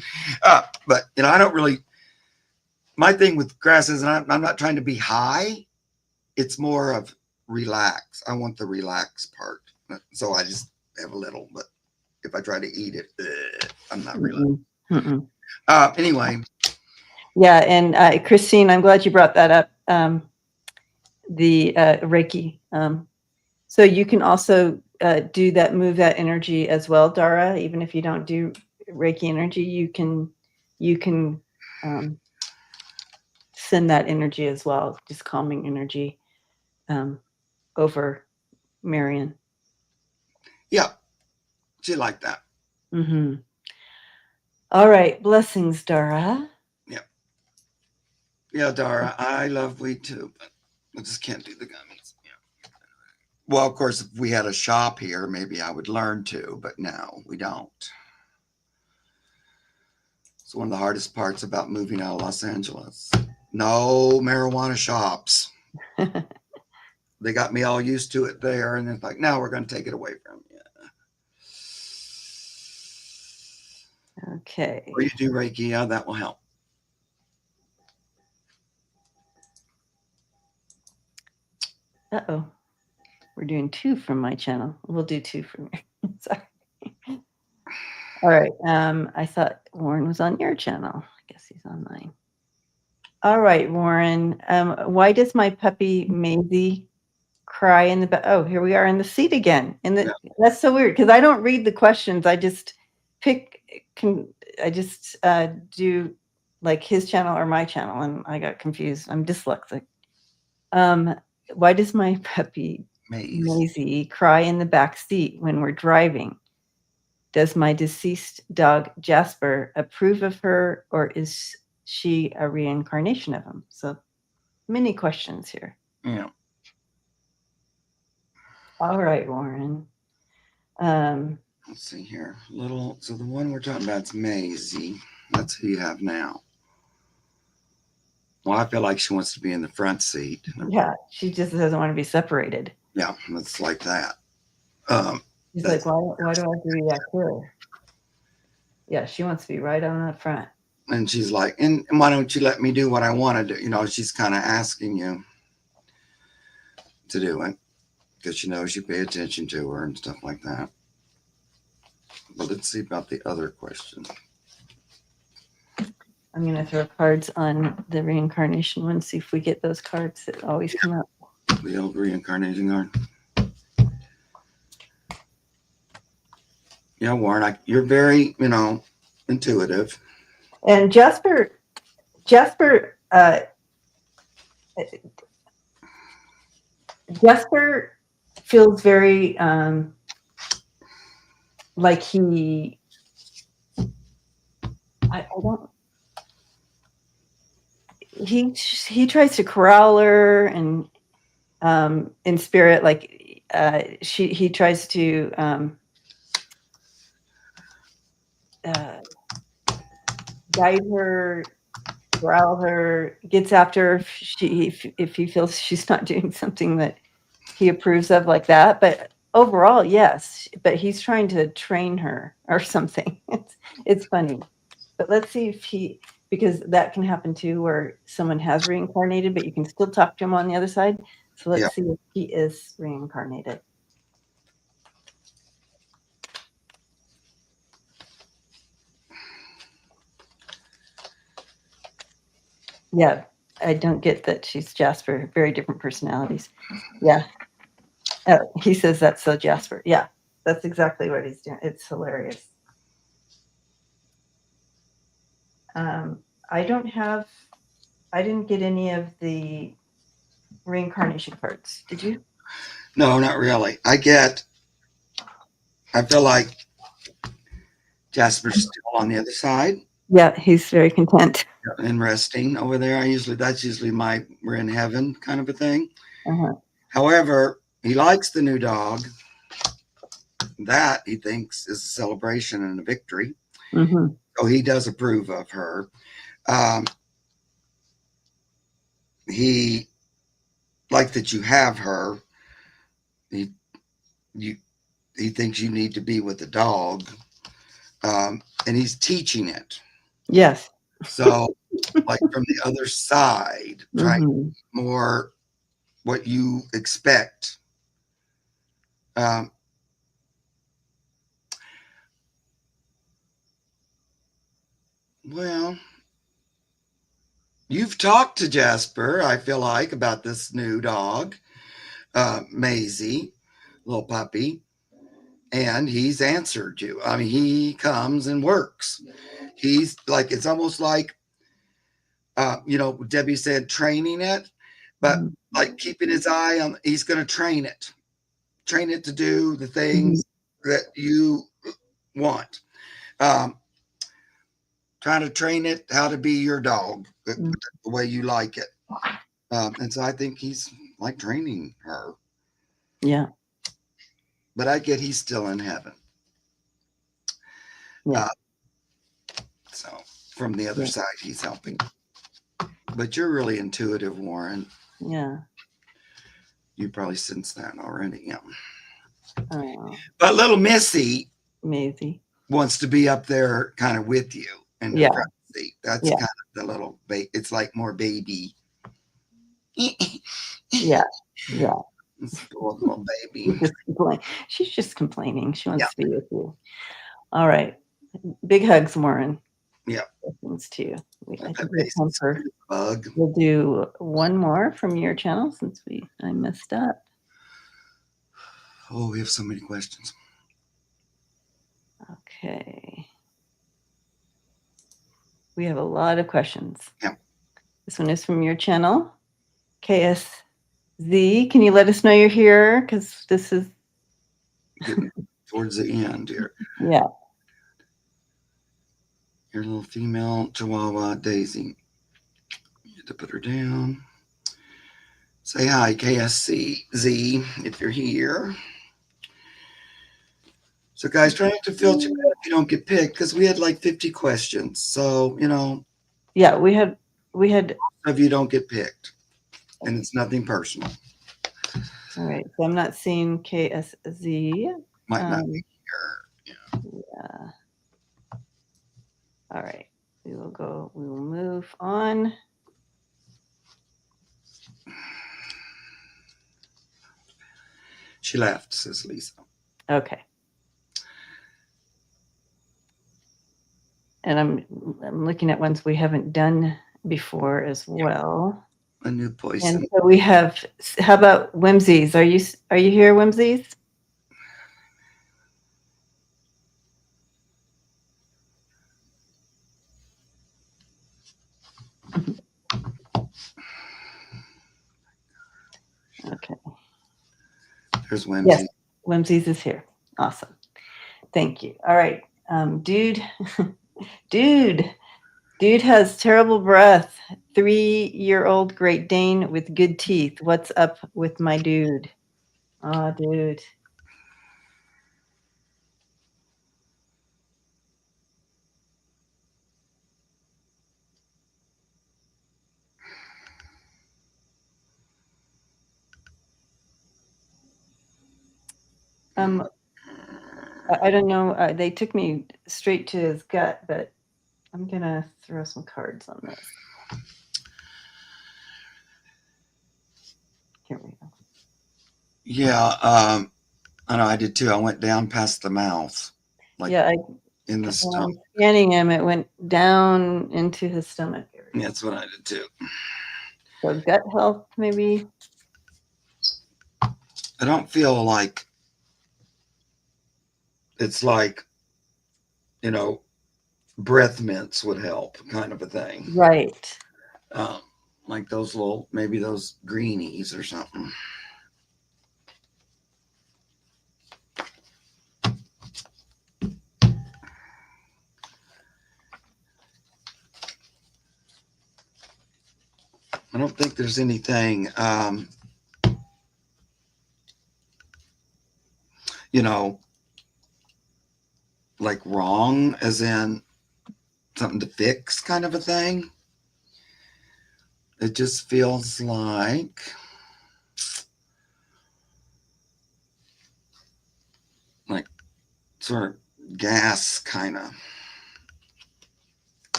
But, I don't really, my thing with grass is I'm not trying to be high. It's more of relax. I want the relax part. So I just have a little, but if I try to eat it, I'm not really. Anyway. Yeah. And Christine, I'm glad you brought that up. The Reiki. So you can also do that, move that energy as well, Dara. Even if you don't do Reiki energy, you can send that energy as well, just calming energy over Marion. Yeah, she liked that. All right, blessings, Dara. Yeah, Dara, I love weed too, but I just can't do the gummies. Yeah. Well, of course, if we had a shop here, maybe I would learn to, but no, we don't. It's one of the hardest parts about moving out of Los Angeles. No marijuana shops. They got me all used to it there, and it's like, now we're going to take it away from you. Okay. Or you do Reiki, yeah, that will help. Uh-oh. We're doing 2 from my channel. We'll do 2 from you. Sorry. All right. I thought Warren was on your channel. I guess he's on mine. All right, Warren. Why does my puppy Maisie cry in the back? Oh, here we are in the seat again. That's so weird because I don't read the questions. I just do like his channel or my channel, and I got confused. I'm dyslexic. Why does my puppy Maisie cry in the back seat when we're driving? Does my deceased dog Jasper approve of her, or is she a reincarnation of him? So many questions here. Yeah. All right, Warren. Let's see here. So the one we're talking about is Maisie. That's who you have now. Well, I feel like she wants to be in the front seat. Yeah, she just doesn't want to be separated. Yeah, it's like that. She's like, why do I have to be back here? Yeah, she wants to be right on up front. And she's like, and why don't you let me do what I want to do? She's kind of asking you to do it because she knows you pay attention to her and stuff like that. But let's see about the other question. I'm going to throw cards on the reincarnation one, see if we get those cards that always come up. The old reincarnation card. Yeah, Warren, you're very, intuitive. And Jasper feels very like he tries to corral her, and in spirit, like he tries to guide her, corral her, gets after her if he feels she's not doing something that he approves of, like that. But overall, yes, but he's trying to train her or something. It's funny. But let's see if because that can happen too, where someone has reincarnated, but you can still talk to him on the other side. So let's Yeah. see if he is reincarnated. Yeah, I don't get that she's Jasper. Very different personalities. Yeah. He says that's so Jasper. Yeah, that's exactly what he's doing. It's hilarious. I didn't get any of the reincarnation cards. Did you? No, not really. I feel like Jasper's still on the other side Yeah, he's very content. and resting over there. That's usually we're in heaven kind of a thing. Uh-huh. However, he likes the new dog. That he thinks is a celebration and a victory. Mm-hmm. So he does approve of her. He like that you have her. He you he thinks you need to be with the dog, and he's teaching it. Yes. So, like from the other side, trying Mm-hmm. more what you expect. Um, well, you've talked to Jasper, I feel like, about this new dog, Maisie, little puppy, and he's answered you. I mean, he comes and works. He's like, it's almost like, Debbie said, training it, but Mm-hmm. like keeping his eye on, he's going to train it to do the things that you want. Um, Trying to train it how to be your dog Mm-hmm. the way you like it. And so I think he's like training her, Yeah. but I get he's still in heaven. Yeah. So from the other Yeah. side, he's helping. But you're really intuitive, Warren. Yeah. You probably sense that already. Yeah. Oh, But little Missy Maisie. wants to be up there kind of with you in the Yeah. front seat. That's Yeah. kind of the little it's like more baby. Yeah. Yeah. It's a little baby. She's just complaining. She wants Yeah. to be with you. All right. Big hugs, Warren. Yeah. Blessings to you. I That think we have time for. bug. We'll do one more from your channel since I messed up. Oh, we have so many questions. Okay. We have a lot of questions. Yeah. This one is from your channel, KSZ. Can you let us know you're here? Because this is Getting towards the end here. Yeah. Your little female Chihuahua Daisy. You have to put her down. Say hi, KSZ, if you're here. So, guys, try not to feel too bad if you don't get picked because we had like 50 questions. So, Yeah, we had if you don't get picked, and it's nothing personal. All right. So I'm not seeing KSZ. Might not be here. Yeah. All right. We will move on. She left, says Lisa. Okay. And I'm looking at ones we haven't done before as well. A new poison. And so we have. How about Whimsies? Are you here, Whimsies? Okay. There's Whimsy. Yes, Whimsies is here. Awesome. Thank you. All right. Dude has terrible breath. 3-year-old Great Dane with good teeth. What's up with my dude? Oh, dude. I don't know. They took me straight to his gut, but I'm gonna throw some cards on this. Here we go. Yeah, I know I did too. I went down past the mouth, like Yeah, in the when stomach. I'm scanning him, it went down into his stomach area. Yeah, that's what I did too. So gut health, maybe. I don't feel like it's like, you know, breath mints would help, kind of a thing. Right. Um, like those little, maybe those greenies or something. I don't think there's anything, you know, like wrong, as in something to fix, kind of a thing. It just feels like sort of gas, kind of.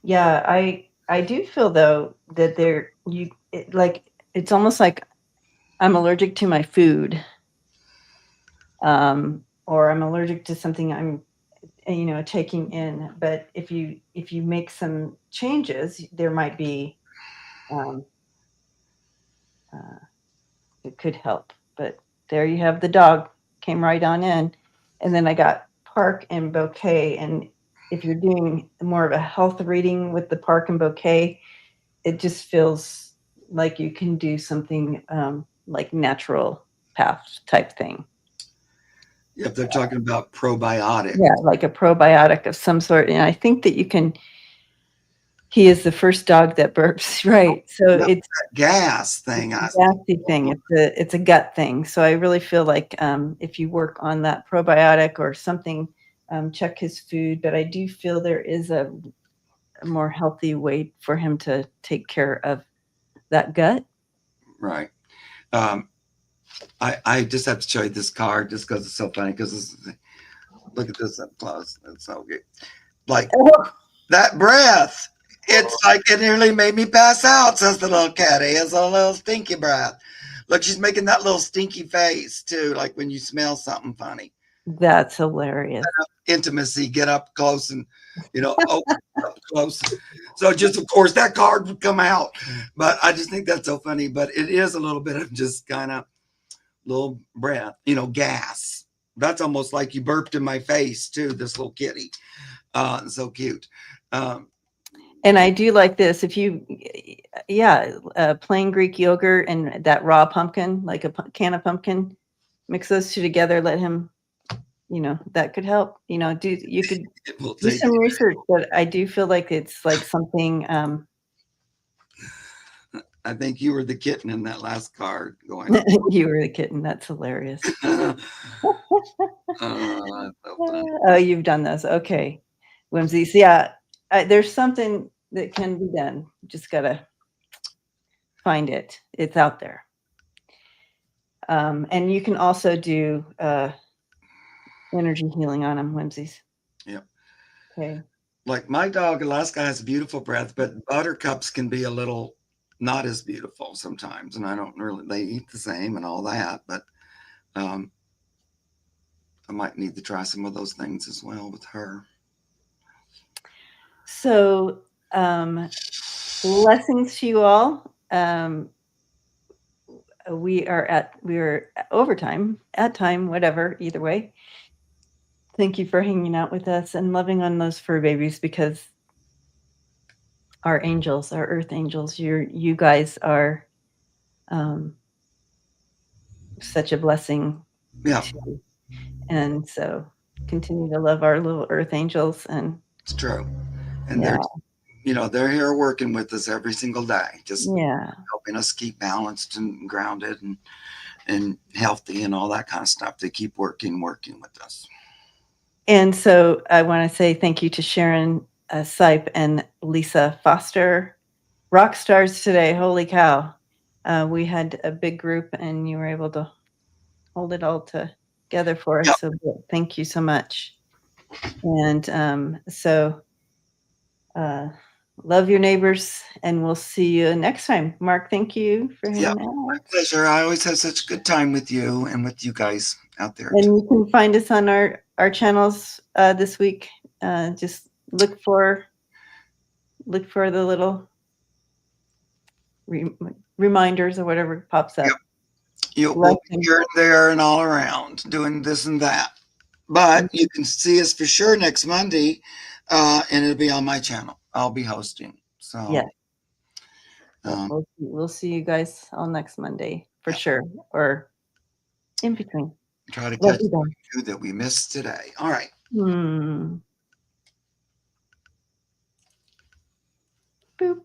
Yeah, I do feel though that like it's almost like I'm allergic to my food, or I'm allergic to something I'm taking in. But if you make some changes, there might be um, uh, it could help. But there you have the dog came right on in, and then I got park and bouquet. And if you're doing more of a health reading with the park and bouquet, it just feels like you can do something like natural path type thing. If they're talking about probiotic. Yeah, like a probiotic of some sort. And I think that you can. He is the first dog that burps, right? So No, it's that gas thing. a gassy thing. It's a gut thing. So I really feel like if you work on that probiotic or something, check his food. But I do feel there is a more healthy way for him to take care of that gut. Right. Um, I just have to show you this card just because it's so funny. Look at this up close. It's so good. Like that breath. It's like it nearly made me pass out, says the little catty. It's a little stinky breath. Look, she's making that little stinky face too, like when you smell something funny. That's hilarious. Intimacy, get up close and, open up close. So just, of course, that card would come out. But I just think that's so funny. But it is a little bit of just kind of little breath, gas. That's almost like you burped in my face too, this little kitty. So cute. Um, And I do like this. If you, yeah, plain Greek yogurt and that raw pumpkin, like a can of pumpkin, mix those two together. Let him, that could help. You could do some research, but I do feel like it's like something. I think you were the kitten in that last card going. You were the kitten. That's hilarious. So Oh, you've done this. Okay. Whimsies. Yeah. There's something that can be done. Just got to find it. It's out there. And you can also do energy healing on them, Whimsies. Yep. Okay. Like my dog Alaska has beautiful breath, but buttercups can be a little not as beautiful sometimes. And I don't really, they eat the same and all that, but I might need to try some of those things as well with her. So, blessings to you all. We are overtime, at time, whatever, either way. Thank you for hanging out with us and loving on those fur babies, because our angels, our earth angels, you guys are such a blessing. Yeah. Too. And so continue to love our little earth angels. And it's true. And they're here working with us every single day, just helping us keep balanced and grounded and healthy and all that kind of stuff. They keep working with us. And so I want to say thank you to Sharon Sipe and Lisa Foster, rock stars today. Holy cow. We had a big group and you were able to hold it all together for us. Yep. So thank you so much. And love your neighbors, and we'll see you next time. Mark, thank you for Yeah, hanging out. pleasure. I always have such a good time with you and with you guys out there too. And you can find us on our channels this week. Just look for the little reminders or whatever pops up. Yep. We'll Like be here and there and all around doing this and that. But you can see us for sure next Monday, and it'll be on my channel. I'll be hosting. So yeah. We'll see you guys all next Monday for sure, or in between. try to Love catch you guys. you that we missed today. All right. Boop. Love.